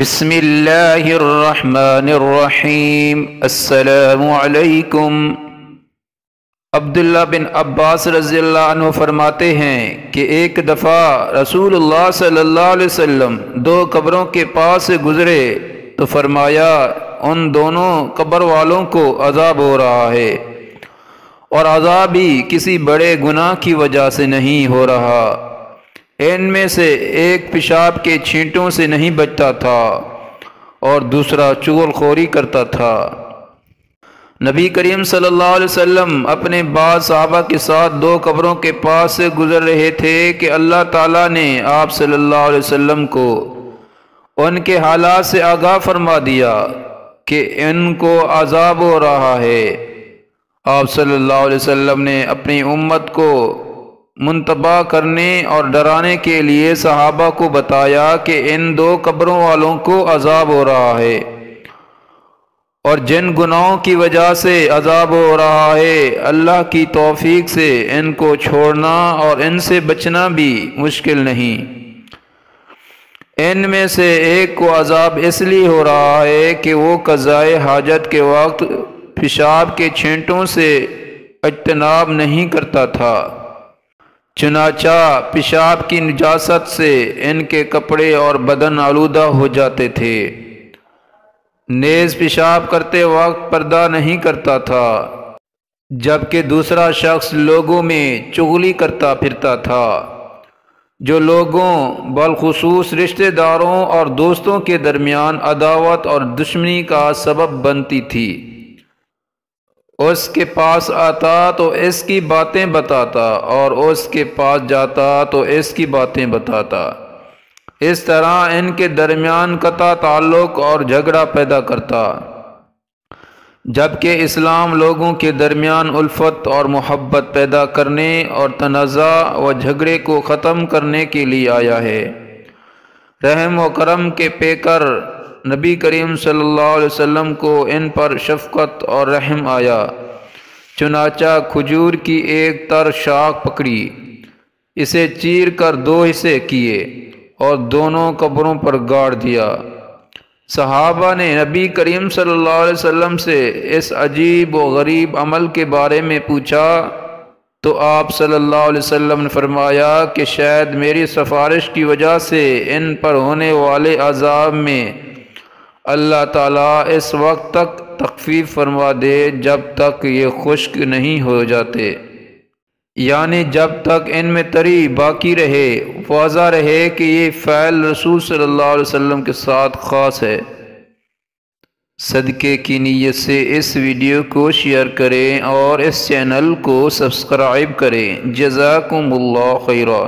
بسم اللہ الرحمن الرحیم۔ السلام علیکم۔ عبداللہ بن عباس رضی اللہ عنہ فرماتے ہیں کہ ایک دفعہ رسول اللہ صلی اللہ علیہ وسلم دو قبروں کے پاس سے گزرے تو فرمایا ان دونوں قبر والوں کو عذاب ہو رہا ہے، اور عذاب بھی کسی بڑے گناہ کی وجہ سے نہیں ہو رہا۔ ان میں سے ایک پیشاب کے چھینٹوں سے نہیں بچتا تھا اور دوسرا چغل خوری کرتا تھا۔ نبی کریم صلی اللہ علیہ وسلم اپنے بعض صحابہ کے ساتھ دو قبروں کے پاس سے گزر رہے تھے کہ اللہ تعالیٰ نے آپ صلی اللہ علیہ وسلم کو ان کے حالات سے آگاہ فرما دیا کہ ان کو عذاب ہو رہا ہے۔ آپ صلی اللہ علیہ وسلم نے اپنی امت کو منتبہ کرنے اور ڈرانے کے لیے صحابہ کو بتایا کہ ان دو قبروں والوں کو عذاب ہو رہا ہے، اور جن گناہوں کی وجہ سے عذاب ہو رہا ہے اللہ کی توفیق سے ان کو چھوڑنا اور ان سے بچنا بھی مشکل نہیں۔ ان میں سے ایک کو عذاب اس لیے ہو رہا ہے کہ وہ قضائے حاجت کے وقت پیشاب کے چھینٹوں سے اجتناب نہیں کرتا تھا، چنانچہ پیشاب کی نجاست سے ان کے کپڑے اور بدن آلودہ ہو جاتے تھے۔ نیز پیشاب کرتے وقت پردہ نہیں کرتا تھا، جبکہ دوسرا شخص لوگوں میں چغلی کرتا پھرتا تھا، جو لوگوں بالخصوص رشتہ داروں اور دوستوں کے درمیان عداوت اور دشمنی کا سبب بنتی تھی۔ اس کے پاس آتا تو اس کی باتیں بتاتا اور اس کے پاس جاتا تو اس کی باتیں بتاتا۔ اس طرح ان کے درمیان قطع تعلق اور جھگڑا پیدا کرتا، جبکہ اسلام لوگوں کے درمیان الفت اور محبت پیدا کرنے اور تنازع و جھگڑے کو ختم کرنے کے لیے آیا ہے۔ رحم و کرم کے پیکر نبی کریم صلی اللہ علیہ وسلم کو ان پر شفقت اور رحم آیا، چنانچہ کھجور کی ایک تر شاخ پکڑی، اسے چیر کر دو حصے کیے اور دونوں قبروں پر گاڑ دیا۔ صحابہ نے نبی کریم صلی اللہ علیہ وسلم سے اس عجیب و غریب عمل کے بارے میں پوچھا تو آپ صلی اللہ علیہ وسلم نے فرمایا کہ شاید میری سفارش کی وجہ سے ان پر ہونے والے عذاب میں اللہ تعالیٰ اس وقت تک تخفیف فرما دے جب تک یہ خشک نہیں ہو جاتے، یعنی جب تک ان میں تری باقی رہے۔ واضح رہے کہ یہ فعل رسول صلی اللہ علیہ وسلم کے ساتھ خاص ہے۔ صدقے کی نیت سے اس ویڈیو کو شیئر کریں اور اس چینل کو سبسکرائب کریں۔ جزاکم اللہ خیرا۔